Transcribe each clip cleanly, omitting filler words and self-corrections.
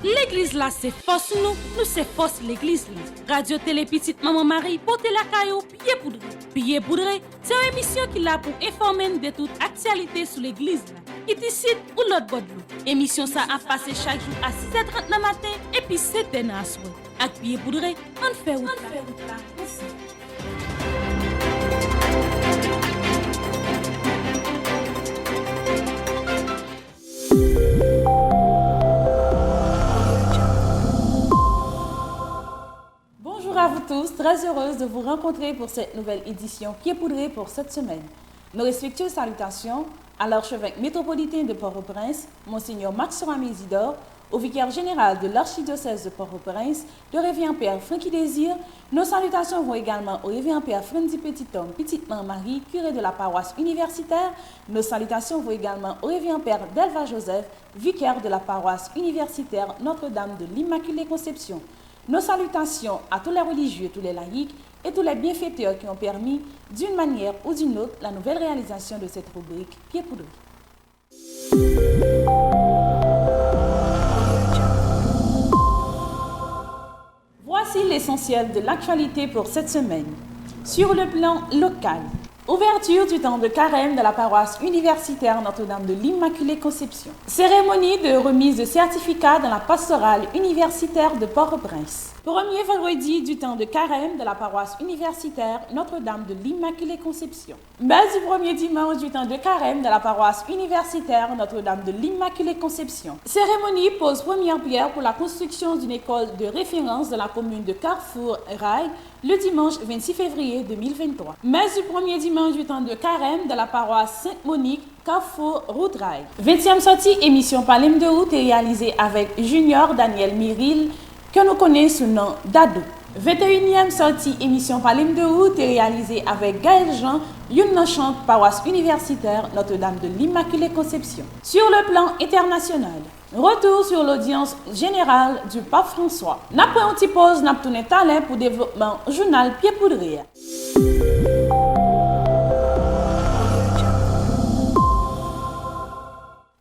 L'église là, c'est force nous, nous c'est force l'église là. Radio Télé Petite Maman Marie, portez la caillou, pied poudré. Pied poudré, c'est une émission qui là pour informer de toute actualité sur l'église là. Qui décide ou l'autre bord de l'eau. Émission ça a passé chaque jour à 6h30 le matin et puis 7h à soir. Avec pied poudré, on fait route là. Bonjour à vous tous, très heureuse de vous rencontrer pour cette nouvelle édition Pied poudré pour cette semaine. Nos respectueuses salutations à l'archevêque métropolitain de Port-au-Prince, Monseigneur Max-Soram Isidore, au vicaire général de l'archidiocèse de Port-au-Prince, le révérend Père Francky Désir. Nos salutations vont également au révérend Père Frandy Petit-Homme, Petite Maman Marie, curé de la paroisse universitaire. Nos salutations vont également au révérend Père Delva Joseph, vicaire de la paroisse universitaire Notre-Dame de l'Immaculée Conception. Nos salutations à tous les religieux, tous les laïcs et tous les bienfaiteurs qui ont permis, d'une manière ou d'une autre, la nouvelle réalisation de cette rubrique Pied poudré. Voici l'essentiel de l'actualité pour cette semaine. Sur le plan local, ouverture du temps de carême de la paroisse universitaire Notre-Dame de l'Immaculée Conception. Cérémonie de remise de certificats dans la pastorale universitaire de Port-au-Prince. Premier vendredi du temps de carême de la paroisse universitaire Notre-Dame de l'Immaculée Conception. Messe du premier dimanche du temps de carême de la paroisse universitaire Notre-Dame de l'Immaculée Conception. Cérémonie pose première pierre pour la construction d'une école de référence dans la commune de Carrefour-Rail le dimanche 26 février 2023. Messe du premier dimanche du temps de carême de la paroisse Sainte-Monique, Carrefour Route Rail. 20e sortie émission Palem de route est réalisée avec Junior Daniel Miril, que nous connaissons sous le nom d'Adou. 21e sortie émission Palem de route est réalisée avec Gaël Jean, une chante paroisse universitaire Notre-Dame de l'Immaculée Conception. Sur le plan international, retour sur l'audience générale du pape François. N'après un petit pause, n'a tourné talent pour développement journal Pied poudré.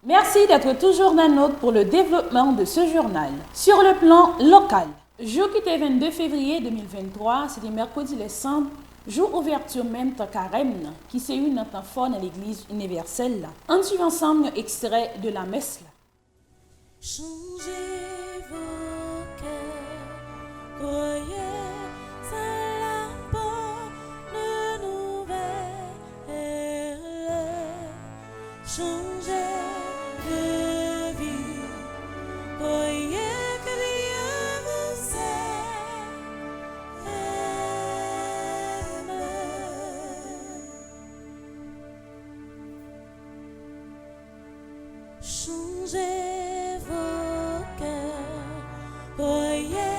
Merci d'être toujours dans notre pour le développement de ce journal. Sur le plan local, jour qui était 22 février 2023, c'était mercredi les cendres, jour ouverture même temps carême, qui s'est eu notre fort dans l'église universelle. On suit ensemble un extrait de la messe. Changez vos cœurs, croyez à la bonne nouvelle. Changez de vie, croyez que Dieu vous aime. Changez vos cœurs, croyez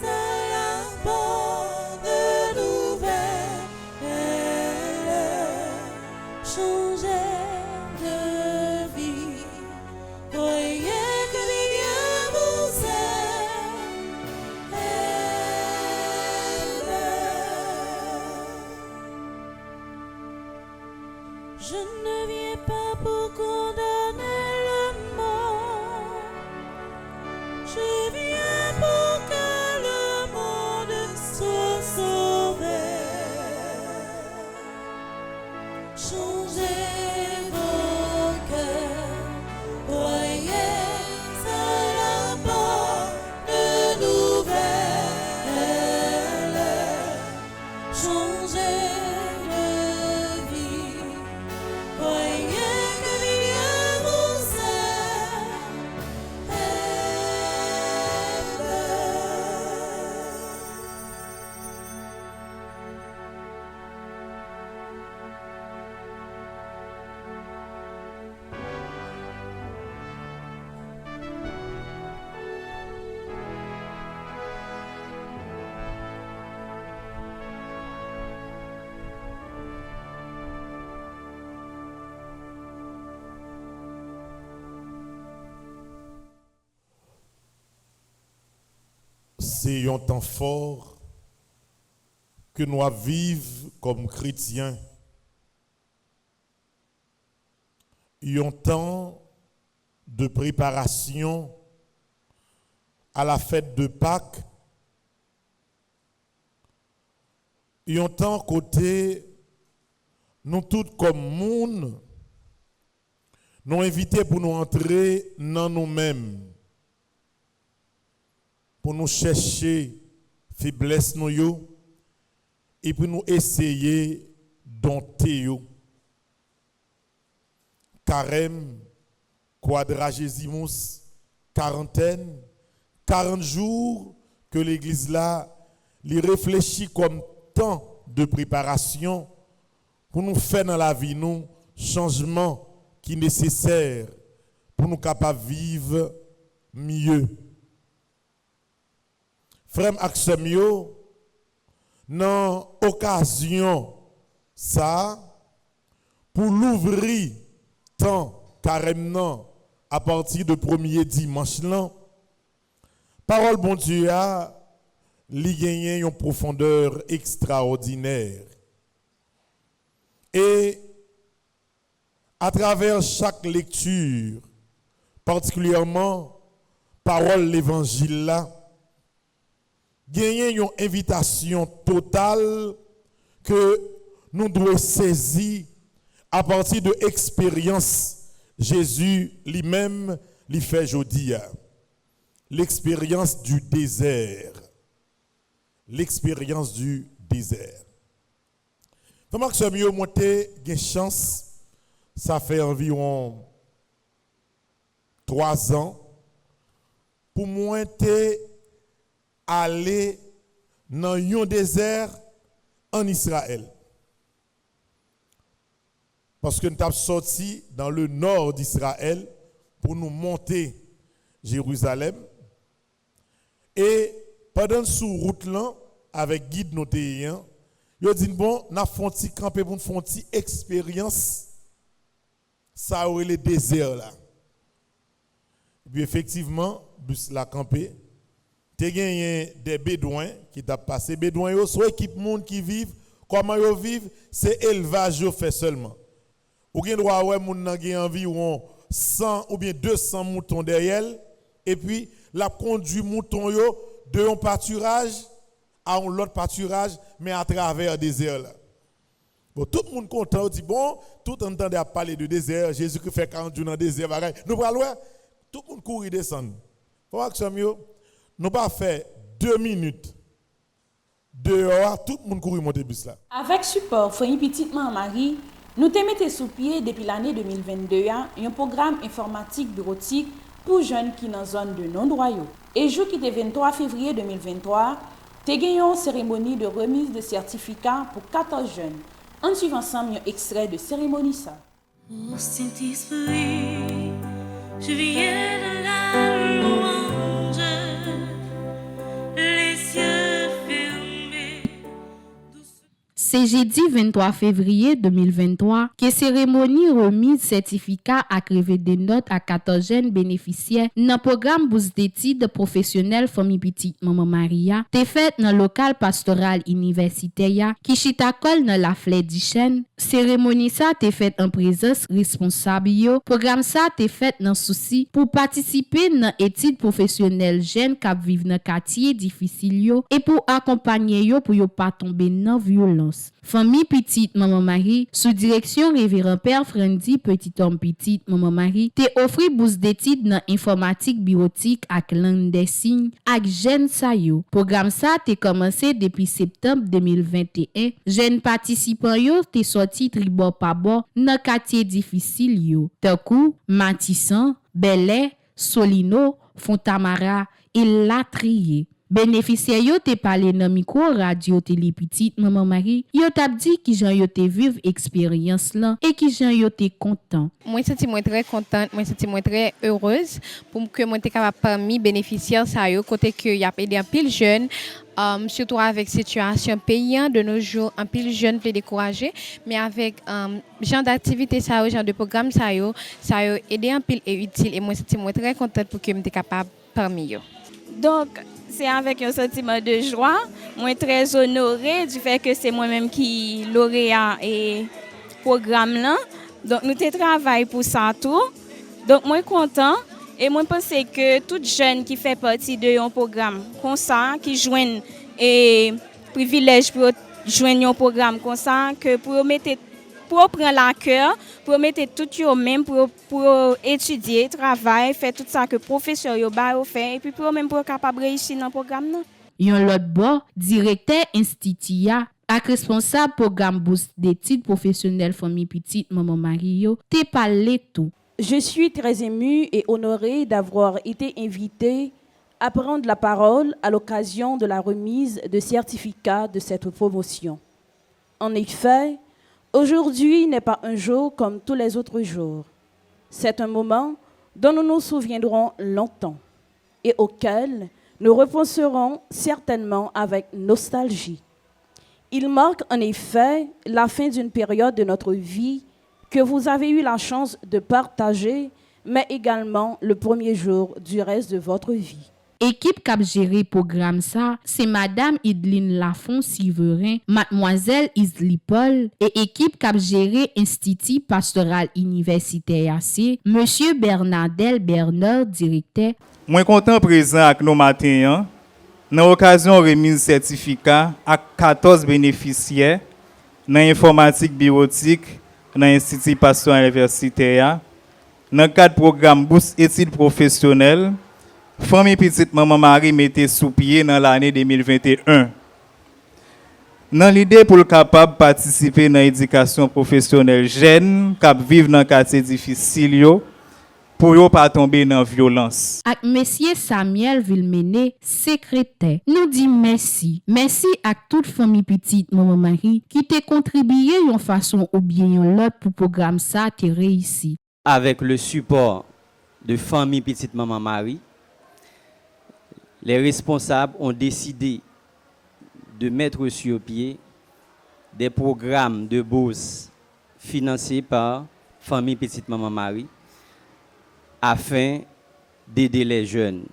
à la bonne nouvelle. Changez de vie, croyez que Dieu vous aime. Je ne viens pas pour condamner le monde, je viens pour que le monde soit sauvé. Changez vos cœurs, croyez à la bonne nouvelle. Changez de vie, croyez que Dieu vous aime. C'est un temps fort que nous vivons comme chrétiens. Un temps de préparation à la fête de Pâques, yon temps côté nous tous comme monde nous invités pour nous entrer dans nous-mêmes, pour nous chercher faiblesse nous yo et pour nous essayer dompter yo. Carême, quadragésimus, quarantaine, 40 jours que l'église là lui réfléchit comme temps de préparation pour nous faire dans la vie nous changement qui est nécessaire pour nous capables de vivre mieux. Frère Aksem yo, dans occasion ça pour l'ouvrir temps carrément à partir de premier dimanche là, parole bon Dieu a li gagné une profondeur extraordinaire. Et à travers chaque lecture, particulièrement parole l'évangile là, gagné une invitation totale que nous devons saisir à partir de l'expérience Jésus lui-même lui fait aujourd'hui. L'expérience du désert. L'expérience du désert. Comment que ce mieux monter une chance, ça fait environ 3 ans pour moi aller dans un désert en Israël. Parce que nous sommes sortis dans le nord d'Israël pour nous monter Jérusalem. Et pendant sous route là, avec guide notéen, ils ont dit bon, nous avons fait camper pour nous faire une expérience, ça aurait le désert là. Et puis effectivement, bus la campé. Tu as gagné des bédouins qui t'a passé. Bédouins, soit équipe monde qui vivent, comment ils vivent, c'est élevage qu'ils fait seulement. Ou bien droit ouais moun nan gen environ 100 ou bien 200 moutons derrière et puis la conduit mouton yo de un pâturage à un autre pâturage mais à travers désert là. Bon tout le monde content dit bon tout entendait à parler de désert Jésus qui fait 40 jours dans désert bagaille. Nous pas loin tout le monde courir descendre. Faut que yo nous pas fait 2 minutes. Dehors tout le monde courir monter bus là. Avec support Foyer Petite Maman Marie, nous te mettons sous pied depuis l'année 2022 un programme informatique bureautique pour jeunes qui dans la zone de non-droit. Et jour qui est 23 février 2023, te gagnons une cérémonie de remise de certificats pour 14 jeunes. On suit ensemble un extrait de cérémonie ça. Ô Saint-Esprit, je viens de la louange, les cieux fermés. C'est jeudi 23 février 2023 que cérémonie remise certificat à crever des notes à 14 jeunes bénéficiaires dans le programme bourse d'études professionnelles Famille Petite Maman Maria te fait dans le local pastoral universitaire qui chitakol dans la Flédichen. Cérémonie ça te fait en présence responsable yo. Programme ça te fait dans souci pour participer dans études professionnelles jeunes qui vivent dans quartier difficile yo et pour accompagner yo pour yo pas tomber dans violence. Famille Petite Maman Marie, sous direction Révérend Père Frendi Petit Homme Petite Maman Marie, te offri bourse d'études dans informatique bureautique ak langue des signes ak jeune sa yo. Programme ça te commencé depuis septembre 2021. Jeunes participants yo te sorti tribord par bord dans quartier difficile yo. Takou, Matissan, Belay, Solino, Fontamara et Latrier. Bénéficiaires yo te parlé dans micro radio télé Petite Maman Marie, yo t'a dit qui jan yo te vivre expérience là et qui jan yo te content. Moi senti moi très contente, moi senti moi très heureuse pour que moi te capable parmi bénéficiaires ça yo côté que y a aidé un pile jeune. Surtout avec situation paysan de nos jours, un pile jeune plus découragé, mais avec genre d'activité ça genre de programme ça yo aider un pile et utile et moi senti moi très contente pour que me capable parmi yo. Donc c'est avec un sentiment de joie, moi très honorée du fait que c'est moi-même qui lauréat et programme là. Donc nous te travaillons pour ça tout. Donc moi content Et moi, je pense que tout jeune qui fait partie de un programme comme ça, qui joignent et privilège pour joindre un programme comme ça, que pour mettre pour prendre la cœur, pour mettre tout eux même pour étudier, travailler, faire tout ça que professeur yo ba yo fait et puis pour même pour capable réussir dans le programme non. Yon lot bo, directeur institut ak responsable programme bourse d'études professionnelles famille petite maman Mario te parlé tout. Je suis très émue et honorée d'avoir été invitée à prendre la parole à l'occasion de la remise de certificats de cette promotion. En effet, aujourd'hui n'est pas un jour comme tous les autres jours. C'est un moment dont nous nous souviendrons longtemps et auquel nous repenserons certainement avec nostalgie. Il marque en effet la fin d'une période de notre vie que vous avez eu la chance de partager, mais également le premier jour du reste de votre vie. Équipe cap géré programme ça, c'est Madame Idline Lafont Siverin, Mademoiselle Isli Paul et équipe cap géré Institut Pastoral Universitaire AC, Monsieur Bernardel Bernard, directeur. Moi content présent avec nous matin, dans l'occasion remise certificat à 14 bénéficiaires dans informatique bureautique dans l'Institut Pastoral Universitaire, dans le cadre du programme Bourse études professionnelles. Famille petite maman Marie mettait sous pied dans l'année 2021. Dans l'idée pour le capable participer dans l'éducation professionnelle jeune, cap vivre dans quartier difficile pour ne pas tomber dans la violence. Ak Monsieur Samuel Vilmené, secrétaire, nous dit merci. Merci à toute famille petite maman Marie qui t'a contribué d'une façon ou bien une autre pour programme ça te réussi. Avec le support de famille petite maman Marie, les responsables ont décidé de mettre sur pied des programmes de bourse financés par famille petite maman Marie afin d'aider les jeunes.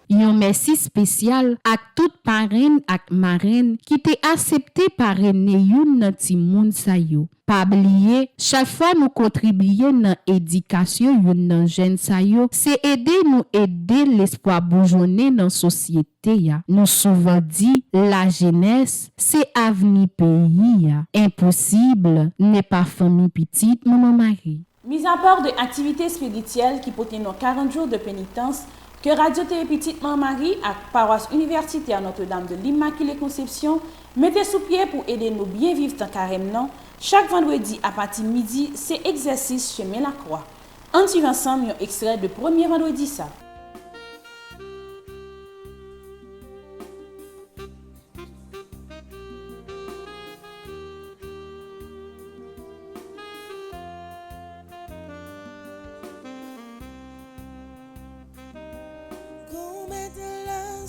Un merci spécial à toute parraine ak marraine qui t'est accepté parrainer yon nan ti moun sa yo. Pas oublier, chaque fois nous contribuer dans l'éducation yon nan jeune sa yo, c'est aider l'espoir bourgeonner dans société ya. Nous souvent dit la jeunesse c'est avenir pays ya. Impossible n'est pas famille petite maman Marie. Mis à part de activités spirituelles qui portent nos 40 jours de pénitence, que Radio Télé Petite Maman Marie à paroisse universitaire Notre-Dame de l'Immaculée Conception mettez sous pied pour aider nous bien vivre dans carême non. Chaque vendredi à partir de midi, c'est exercice chemin la croix. On suit ensemble un extrait de premier vendredi ça.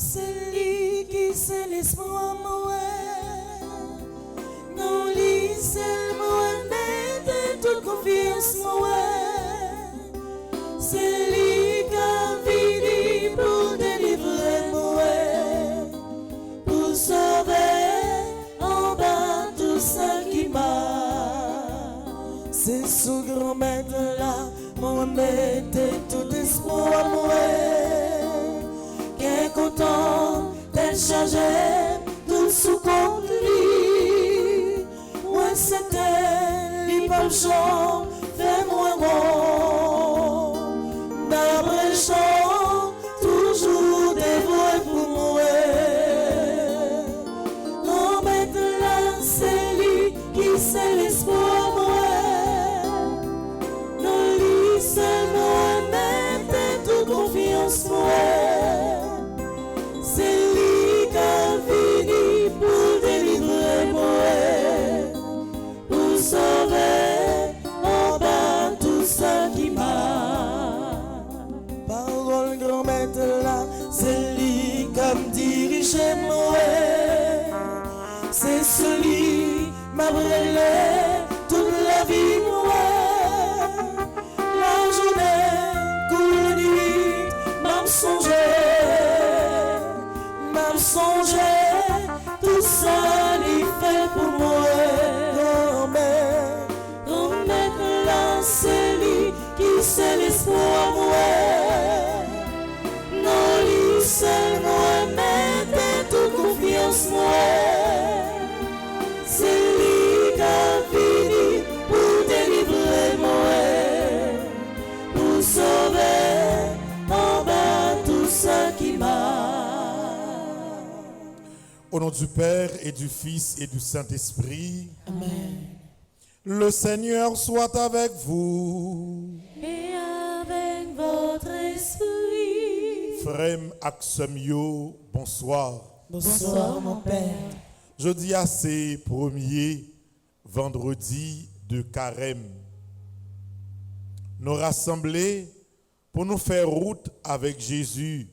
C'est lui qui c'est l'espoir moi. Non, lui c'est moi, mais toute confiance moi. C'est lui qui a fini pour délivrer moi, pour sauver en bas tout ça qui m'a. C'est ce grand maître là, mon maître tout espoir moi. Qu'est content d'être chargé tout sous compte lui. Moi c'était lui pas le champ, fais-moi bon. D'après champ, toujours dévoué pour moi. Non maintenant c'est lui qui c'est l'espoir moi. Non lui c'est moi, mais toute confiance moi. C'est celui m'a brûlé toute la vie moi. La journée, coule nuit, m'a songé, tout ça lui fait pour moi. Grand-mère là, c'est lui qui c'est l'espoir moi. Au nom du Père et du Fils et du Saint-Esprit. Amen. Le Seigneur soit avec vous. Et avec votre esprit. Frère Aksemio, bonsoir. Bonsoir, mon Père. Jeudi à ces premiers vendredis de Carême, nous rassemblés pour nous faire route avec Jésus,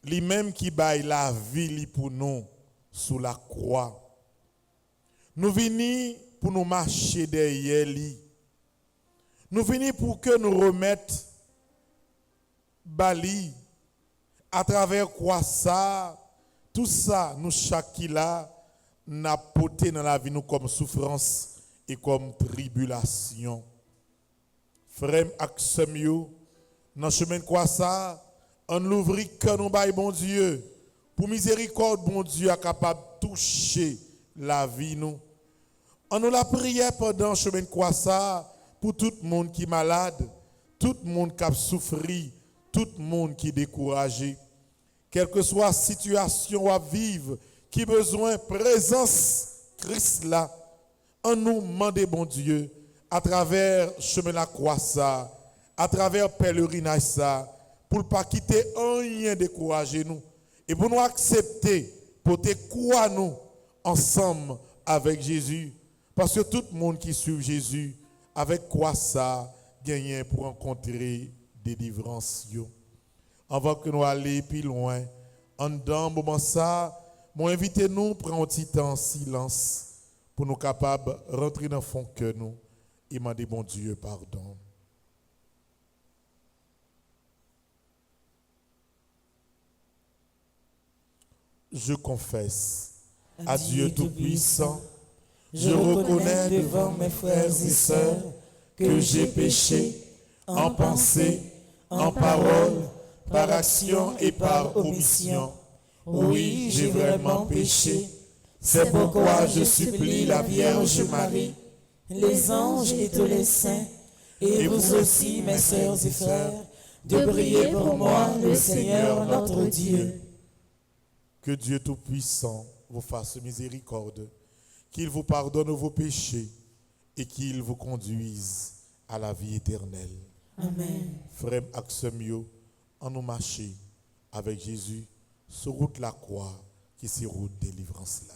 lui-même qui baille la vie pour nous sous la croix. Nous venons pour nous marcher derrière lui. Nous venons pour que nous remettre Bali à travers quoi ça, tout ça, nous chaque là, n'a porté dans la vie nous comme souffrance et comme tribulation. Frère Aksemio, dans le chemin de quoi ça, on l'ouvre que nous baille bon Dieu, pour miséricorde bon Dieu est capable de toucher la vie nous. On nous la prière pendant le chemin de quoi ça, pour tout le monde qui est malade, tout le monde qui a souffert, tout le monde qui est découragé. Quelle que soit la situation à vivre, qui a besoin de présence Christ là, on nous demande bon Dieu, à travers le chemin de la croix ça, à travers le pèlerinage ça, pour ne pas quitter rien décourager nous, et pour nous accepter, pour te croire nous, ensemble avec Jésus. Parce que tout le monde qui suit Jésus, avec quoi ça, gagne pour rencontrer délivrance. Avant que nous allions plus loin, en dedans, moment ça, moi invitez-nous prendre un petit temps en silence pour nous capables de rentrer dans le fond que nous et demander bon Dieu pardon. Je confesse à Dieu Tout-Puissant, je reconnais devant mes frères et sœurs que j'ai péché en pensée, en parole, par action et par omission. Oui, j'ai vraiment péché. C'est pourquoi je supplie la Vierge Marie, Les anges et tous les saints, et vous aussi, mes sœurs et frères, de prier pour moi, le Seigneur notre Dieu. que Dieu Tout-Puissant vous fasse miséricorde, qu'il vous pardonne vos péchés et qu'il vous conduise à la vie éternelle. Amen. Frère Aksemio, en nous marcher avec Jésus sur route la croix qui est route délivrance là.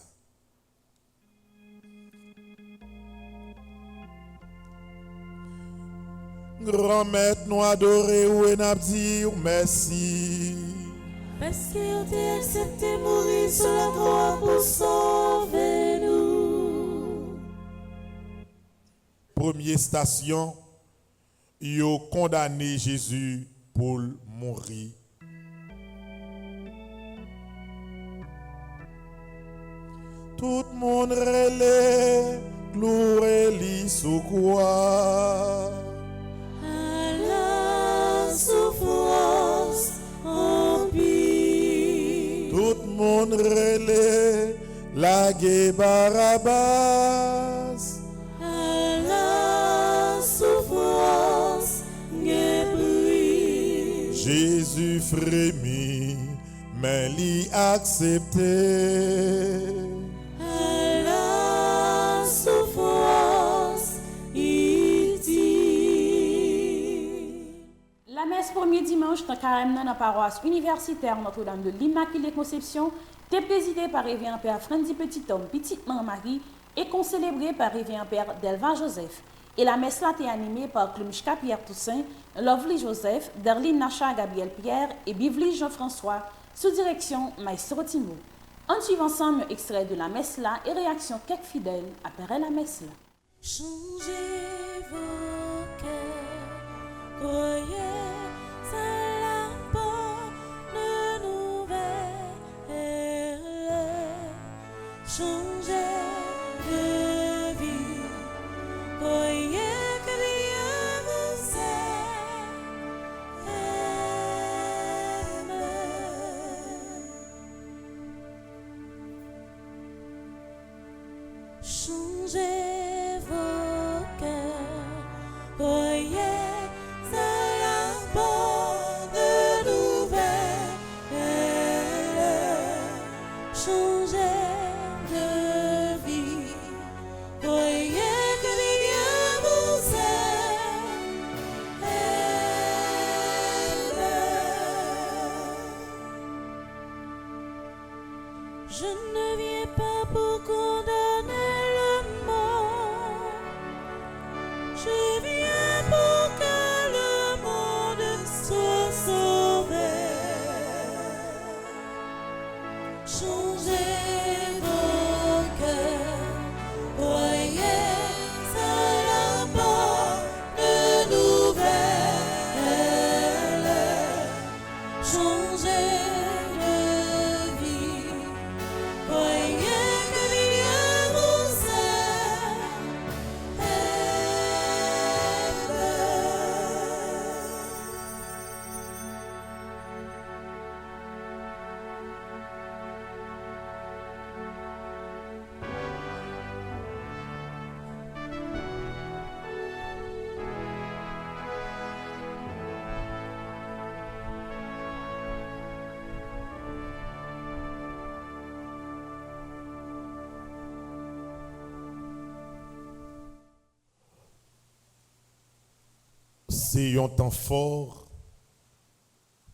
Grand maître, nous adorer ou et nous dire merci. Parce que tu as accepté mourir sur la croix pour sauver nous. Première station, ils ont condamné Jésus pour mourir. Tout le monde relève, glorieux sous croix. À la souffrance en pire. Tout le monde relève, la guerre Barabbas. À la souffrance guérie. Jésus frémit, mais l'y accepté. À la souffrance il dit. La messe premier dimanche dans Carême dans la paroisse universitaire Notre-Dame de l'Immaculée Conception était présidée par Révérend Père Frandy Petit-Homme, Petite Maman Marie, et concélébrée par Révérend Père Delva Joseph. Et la messe là était animée par Klumchka Pierre Toussaint, Lovely Joseph, Darlene Nacha Gabriel Pierre et Bivli Jean-François, sous direction Maestro Timo. On suit ensemble extrait de la messe là et réaction quelques fidèles après la messe là. Changez vos cœurs, croyez à la bonne nouvelle. Changez de vie, croyez que Dieu vous aime. Changez vos cœurs, croyez à la bonne nouvelle. Changez Je ne viens pas pour condamner le monde. Je viens pour que le monde soit sauvé. Changez vos cœurs, croyez à la bonne nouvelle. Changez de vie, croyez que Dieu vous C'est un temps fort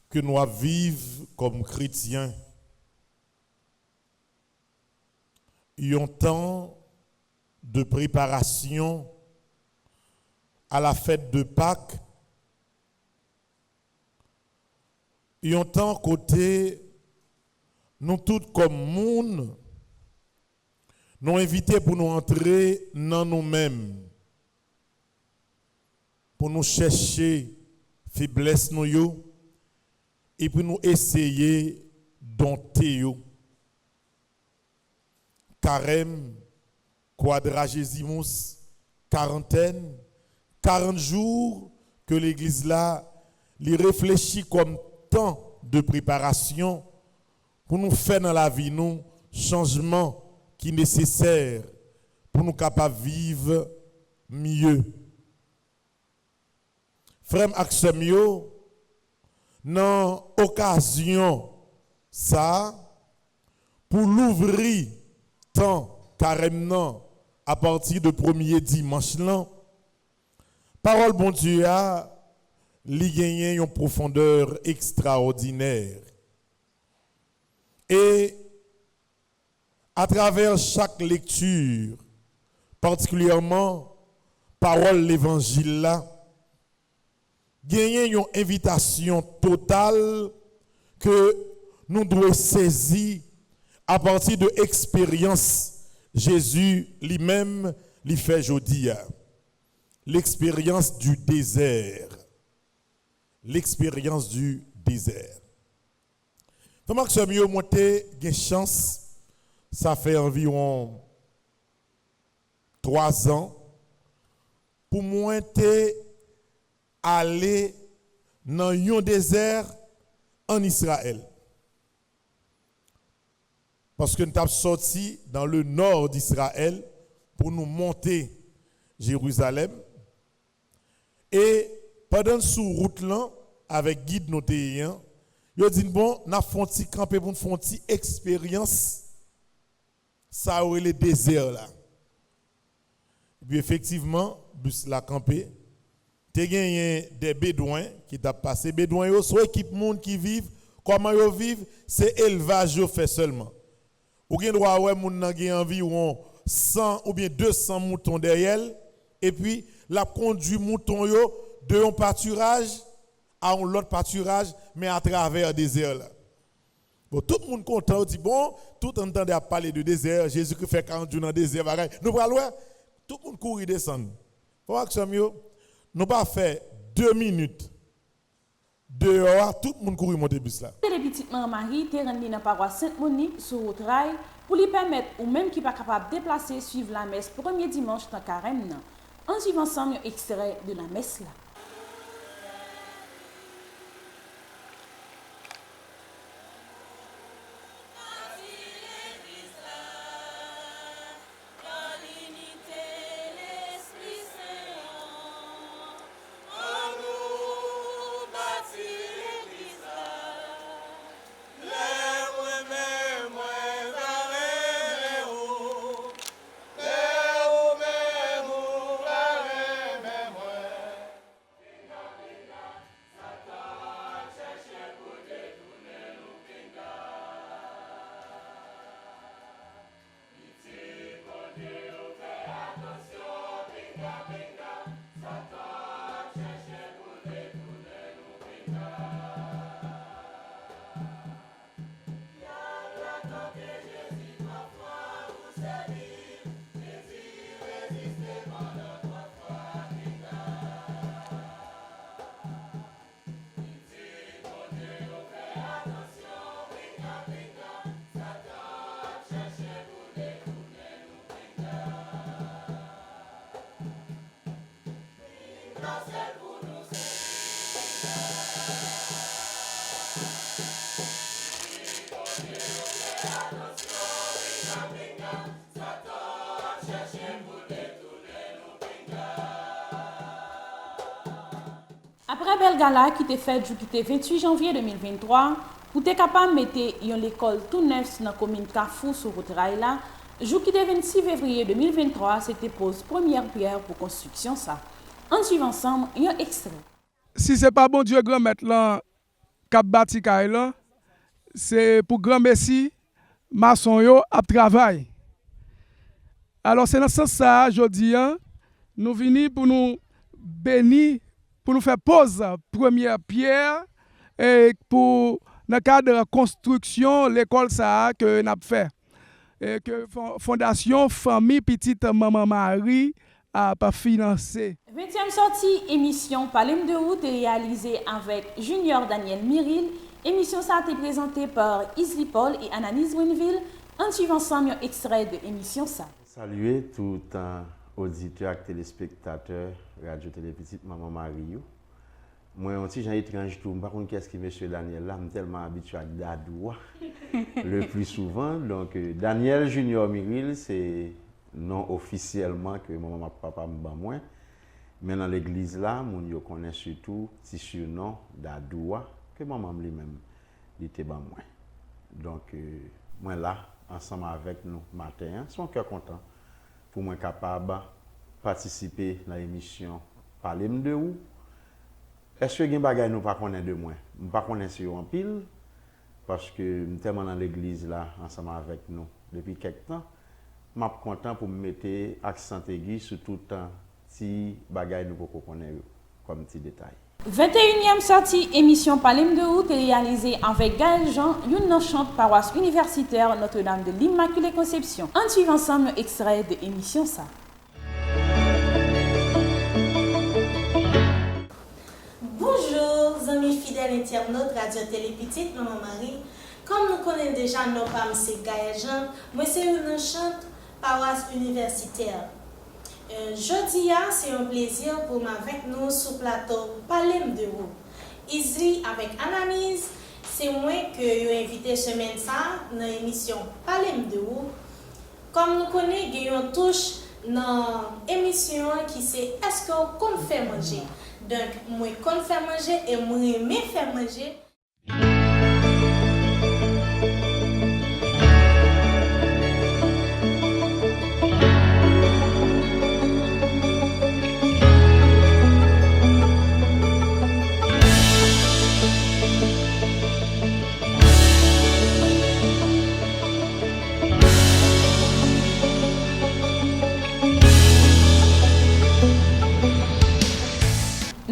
que nous vivons comme chrétiens. Un temps de préparation à la fête de Pâques. Un temps côté nous tous comme monde, nous invités pour nous entrer dans nous-mêmes. Pour nous chercher faiblesse nous yo, et pour nous essayer dompter yo. Carême, quadragésimus, quarantaine, 40 jours que l'église là, lui réfléchit comme temps de préparation pour nous faire dans la vie nous changement qui est nécessaire pour nous capables de vivre mieux. Frère Axemio, dans occasion ça, pour l'ouvrir tant carrément à partir de premier dimanche là, parole bon Dieu a li gagné une profondeur extraordinaire. Et à travers chaque lecture, particulièrement parole l'évangile là, gagner une invitation totale que nous devons saisir à partir de l'expérience Jésus lui-même lui fait aujourd'hui. L'expérience du désert. L'expérience du désert. Comment que ce mieux monté une chance, ça fait environ 3 ans pour monter aller dans un désert en Israël. Parce que nous sommes sortis dans le nord d'Israël pour nous monter Jérusalem. Et pendant sous route là, avec guide notéen, ils ont dit bon, nous avons fait camper pour nous faire une expérience. Ça aurait le désert là. Et puis effectivement, bus la campé. Tu as des bédouins qui t'a passé. Bédouins, soit équipe monde qui vivent, comment ils vivent, c'est élevage qu'ils fait seulement. Ou bien droit ouais moun nan gen environ 100 ou bien 200 moutons derrière et puis la conduit mouton yo de un pâturage à un autre pâturage mais à travers désert là. Bon tout le monde content dit bon tout entendait à parler de désert Jésus qui fait 40 jours dans le désert bagaille. Nous pas loin tout le monde courir descendre. Faut que ça mieux nous pas fait 2 minutes. Dehors, tout le monde courir monter bus là. Les petites Marie te rendu dans la paroisse Sainte-Monique sur route rail pour lui permettre ou même qui pas capable de déplacer suivre la messe premier dimanche dans carême. En suivant ensemble un extrait de la messe là. très belle gala qui était faite le 28 janvier 2023 pour être capable de mettre l'école tout neuf dans la commune Kafou sur route Raila. Le 26 février 2023, c'était pose première pierre pour construction ça. En suivant ensemble, un extrait. Si ce n'est pas bon Dieu grand maître là, cap bâti là, c'est pour grand merci maçon yo à travail. Alors c'est dans ce sens ça aujourd'hui nous venons pour nous bénir, pour nous faire pose première pierre et pour dans le cadre de la construction l'école ça que n'a fait et que fondation famille petite maman Marie a pas financé. 20e sortie émission Palem de route est réalisée avec Junior Daniel Miril. Émission ça a été présentée par Isli Paul et Ananis Winville. En suivant ensemble un extrait de l'émission ça. Saluer tout un auditeur et téléspectateur Radio Télé Petite Maman Marie. Moi aussi j'ai étrange tout, par contre qu'est-ce que monsieur Daniel là, je suis tellement habitué à Dadoua le plus souvent. Donc Daniel Junior Miril c'est non officiellement que maman papa me moins. Mais dans l'église là, mon yo connaît surtout si surnom Dadoua que maman lui-même était ba moins. Donc moi là ensemble avec nous matin, son cœur content pour moi capable participer à l'émission Parlem de ou. Est-ce que gen bagay nous pas connaît de moi? Nous pas connaît sur en pile parce que nous tellement dans l'église là ensemble avec nous depuis quelque temps. Je suis content pour me mettre accent aigu sur tout un petit bagay nous pouvons connaître comme petit détail. 21e sortie émission Palem de route est réalisée avec Gaël Jean, une chante paroisse universitaire Notre-Dame de l'Immaculée Conception. En suivant ensemble extrait de l'émission ça. Bonjour, amis fidèles internautes Radio Télé Petite Maman Marie. Comme nous connaissons déjà nos femmes, c'est Gaël Jean, moi c'est une chante paroisse universitaire. Jeudi, c'est un plaisir pour m'avec nous sur le plateau Palem de vous. Ici, avec Ananis, c'est moi que j'ai invité semaine ça dans l'émission Palem de vous. Comme nous connaissons, il y a une touche dans l'émission qui c'est est-ce qu'on fait manger. Donc, moi, qu'on fait manger et moi, me faire manger.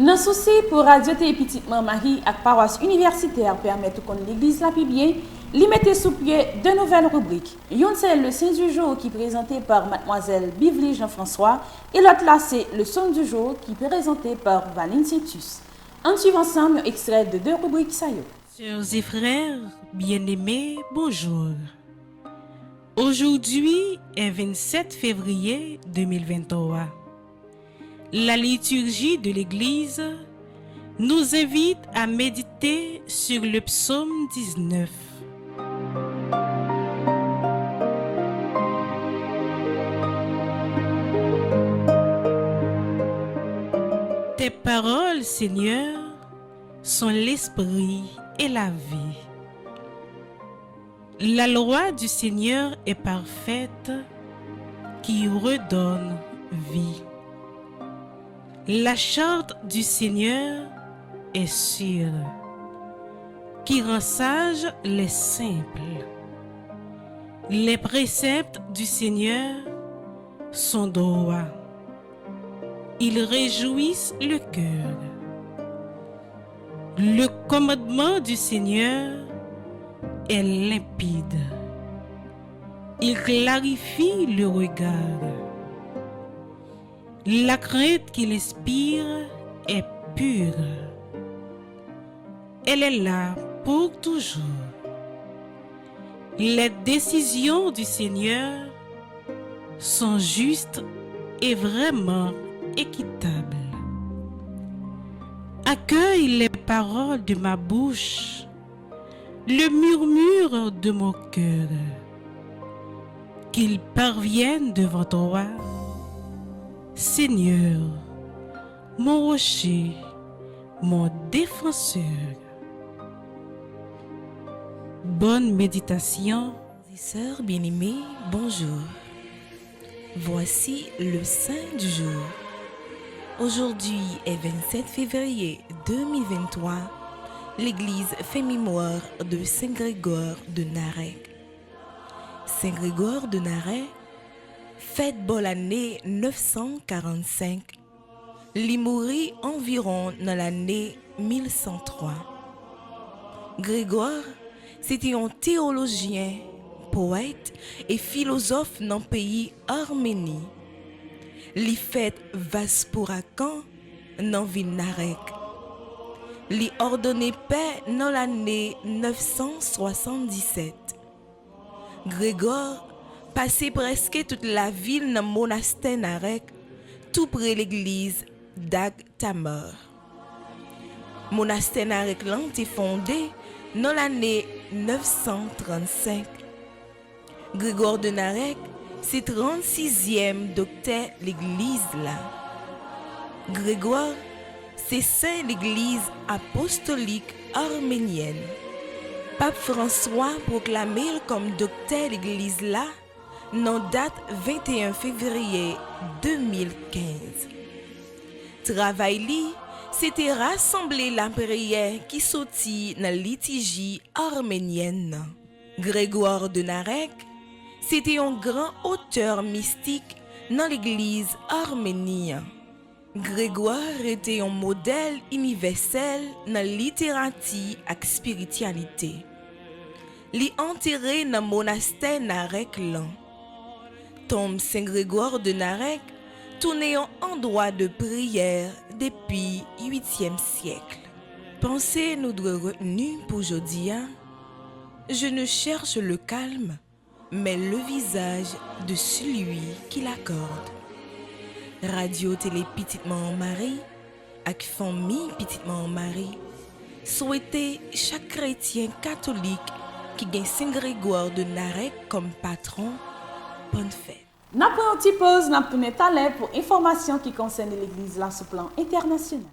Dans souci pour Radio Télé Petite Maman Marie et paroisse universitaire permettre qu'on l'église la bien, li mettez sous pied de nouvelles rubriques. Yon c'est le Saint du jour qui est présenté par mademoiselle Bivli Jean-François et l'autre là c'est le Son du jour qui est présenté par Valine Titus. En suivant ensemble un extrait de deux rubriques saillantes. Sœurs et frères, bien-aimés, bonjour. Aujourd'hui est 27 février 2023. La liturgie de l'Église nous invite à méditer sur le psaume 19. Tes paroles, Seigneur, sont l'esprit et la vie. La loi du Seigneur est parfaite, qui redonne vie. La charte du Seigneur est sûre, qui rend sages les simples. Les préceptes du Seigneur sont droits. Ils réjouissent le cœur. Le commandement du Seigneur est limpide. Il clarifie le regard. La crainte qu'il inspire est pure. Elle est là pour toujours. Les décisions du Seigneur sont justes et vraiment équitables. Accueille les paroles de ma bouche, le murmure de mon cœur, qu'ils parviennent devant toi. Seigneur, mon rocher, mon défenseur. Bonne méditation. Sœurs bien-aimées, bonjour. Voici le saint du jour. Aujourd'hui est 27 février 2023. L'Église fait mémoire de Saint Grégoire de Narek. Saint Grégoire de Narek fête bon l'année 945. Il mourit environ dans l'année 1103. Grégoire, c'était un théologien, poète et philosophe dans le pays Arménie. Il fait Vaspurakan dans la ville Narek. Il ordonné paix dans l'année 977. Grégoire passait presque toute la ville dans le monastère Narek, tout près de l'église d'Ag-Tamar. Le monastère Narek a été fondé dans l'année 935. Grégoire de Narek, c'est 36e docteur de l'église là. Grégoire, c'est saint de l'église apostolique arménienne. Pape François proclamé comme docteur de l'église là, non date 21 février 2015. Travail li, c'était rassembler la prière qui sortit dans la liturgie arménienne. Grégoire de Narek, c'était un grand auteur mystique dans l'église arménienne. Grégoire était un modèle universel dans la littérature et la spiritualité. Il est enterré dans le monastère Narek. Tombe Saint Grégoire de Narek tournait en endroit de prière depuis le 8e siècle. Pensez notre retenue pour aujourd'hui. Je ne cherche le calme, mais le visage de celui qui l'accorde. Radio Télé Petite Maman Marie, avec famille Petite Maman Marie, souhaitez chaque chrétien catholique qui gagne Saint Grégoire de Narek comme patron, bonne fête. Nous prenons une petite pause, nous tournons à l'air pour informations qui concernent l'Église là sur le plan international.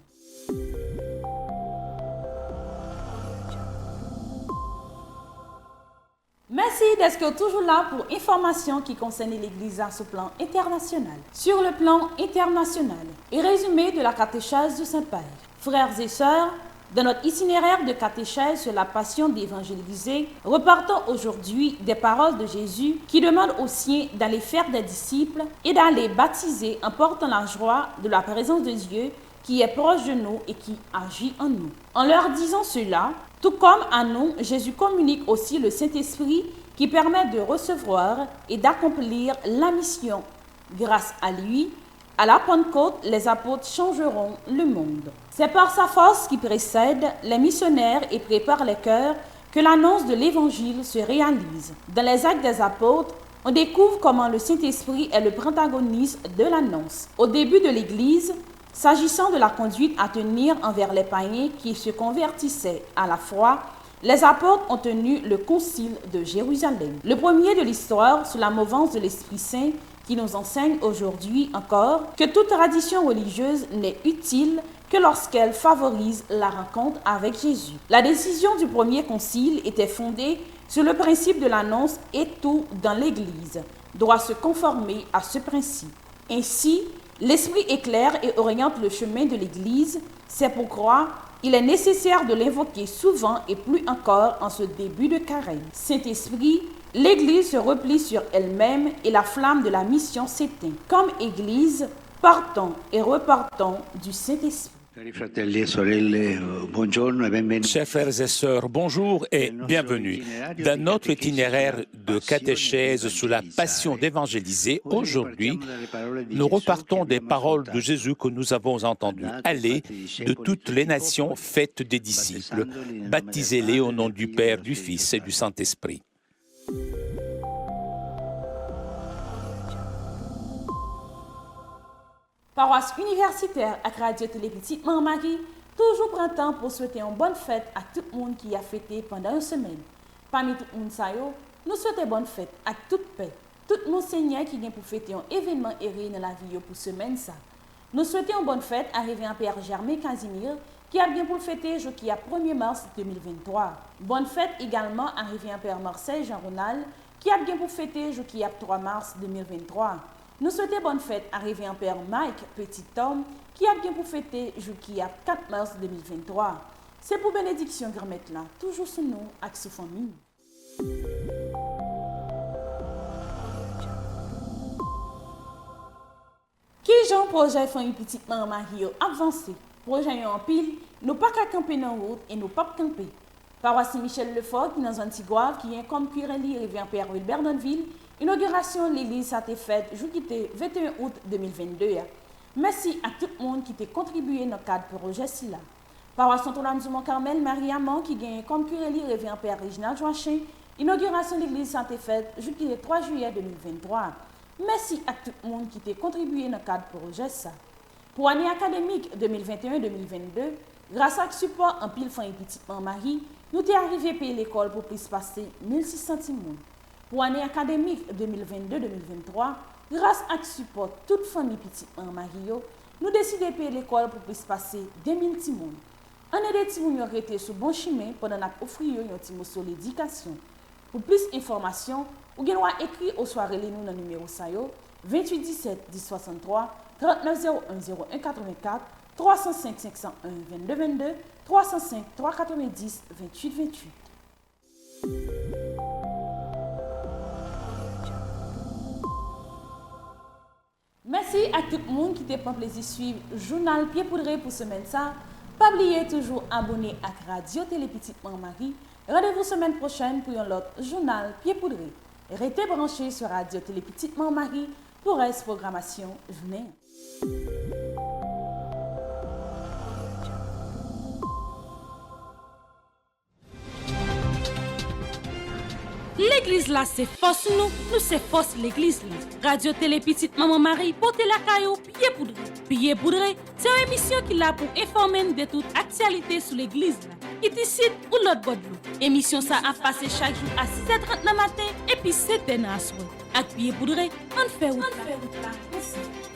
Merci d'être toujours là pour informations qui concernent l'Église sur le plan international. Sur le plan international, et résumé de la catéchèse de Saint-Père. Frères et sœurs, dans notre itinéraire de catéchèse sur la passion d'évangéliser, repartons aujourd'hui des paroles de Jésus qui demandent aux siens d'aller faire des disciples et d'aller baptiser en portant la joie de la présence de Dieu qui est proche de nous et qui agit en nous. En leur disant cela, tout comme à nous, Jésus communique aussi le Saint-Esprit qui permet de recevoir et d'accomplir la mission. Grâce à lui, à la Pentecôte, les apôtres changeront le monde. C'est par sa force qui précède les missionnaires et prépare les cœurs que l'annonce de l'Évangile se réalise. Dans les Actes des apôtres, on découvre comment le Saint-Esprit est le protagoniste de l'annonce. Au début de l'Église, s'agissant de la conduite à tenir envers les païens qui se convertissaient à la foi, les apôtres ont tenu le concile de Jérusalem. Le premier de l'histoire sous la mouvance de l'Esprit Saint qui nous enseigne aujourd'hui encore que toute tradition religieuse n'est utile que lorsqu'elle favorise la rencontre avec Jésus. La décision du premier concile était fondée sur le principe de l'annonce et tout dans l'Église doit se conformer à ce principe. Ainsi, l'Esprit éclaire et oriente le chemin de l'Église. C'est pourquoi il est nécessaire de l'invoquer souvent et plus encore en ce début de carême. Saint-Esprit, l'Église se replie sur elle-même et la flamme de la mission s'éteint. Comme Église, partons et repartons du Saint-Esprit. Chers frères et sœurs, bonjour et bienvenue. Dans notre itinéraire de catéchèse sur la passion d'évangéliser, aujourd'hui, nous repartons des paroles de Jésus que nous avons entendues. Allez de toutes les nations, faites des disciples, baptisez-les au nom du Père, du Fils et du Saint-Esprit. Paroisse universitaire à Radio Télé Petite Maman Marie, toujours printemps pour souhaiter une bonne fête à tout le monde qui a fêté pendant une semaine. Parmi tout le monde, nous souhaitons bonne fête à toute paix. Tout le Seigneur qui vient pour fêter un événement héré dans la vie pour semaine. Nous souhaitons une bonne fête à Révérend Père Germain Casimir qui a bien pour fêter jour qui a 1er mars 2023. Bonne fête également à Rivière Père Marseille Jean-Ronald qui a bien pour fêter jour qui a 3 mars 2023. Nous souhaitons bonne fête à Rivière Père Mike Petit Tom qui a bien pour fêter jour qui a 4 mars 2023. C'est pour bénédiction grand-mère là, toujours sous nous avec sa famille. Qui Jean projet famille petite maman Marie avancé. Projet en pile, nous pas qu'à camper dans route et nous pas camper. Paroisse Michel Lefort qui dans Antigua qui est comme Cureli Rivière Père Wilbert Donville, inauguration l'église a été faite jour qui était 21 août 2022. Merci à tout le monde qui a contribué dans le cadre de projet là. Paroisse Saint-Olam du Mont-Carmel Marie-Amand qui gagne comme Cureli Rivière Père Reginald Joachim, inauguration l'église a été faite jour qui est 3 juillet 2023. Merci à tout le monde qui a contribué dans le cadre de projet ça. Pour l'année académique 2021-2022, grâce à ce support en pile fin et petit Marie, nous sommes arrivés à payer l'école pour plus passer 1600 personnes. Pour l'année académique 2022-2023, grâce à ce support toute famille petit Marie, nous décidons de payer l'école pour plus passer 2000 personnes. On a des petits gens qui été sur bon chemin pendant notre offrir un petit mot sur l'éducation. Pour plus d'informations, vous pouvez écrire au soir nous dans le numéro 28 17 10 63 39 01 01 84 305 501 22 22 305 390 28 28. Merci à tout le monde qui te prend plaisir de suivre le journal Pied Poudré pour semaine ça. Pas oublier toujours abonner à Radio Télé Petite Marie. Rendez-vous semaine prochaine pour un autre journal Pied Poudré. Restez branchés sur Radio Télé Petite Marie pour reste programmation journée. L'église là, c'est force nous c'est force l'église là. Radio Télé Petite Maman Marie, portez la caillou Pied Poudré. Pied Poudré, c'est une émission qui est là pour informer de toute actualité sur l'église là. Qui décide ou l'autre bord de l'eau. Émission ça a passé chaque jour à 6h30 le matin et puis 7h dans la soirée. Avec Pied Poudré, on fait route là.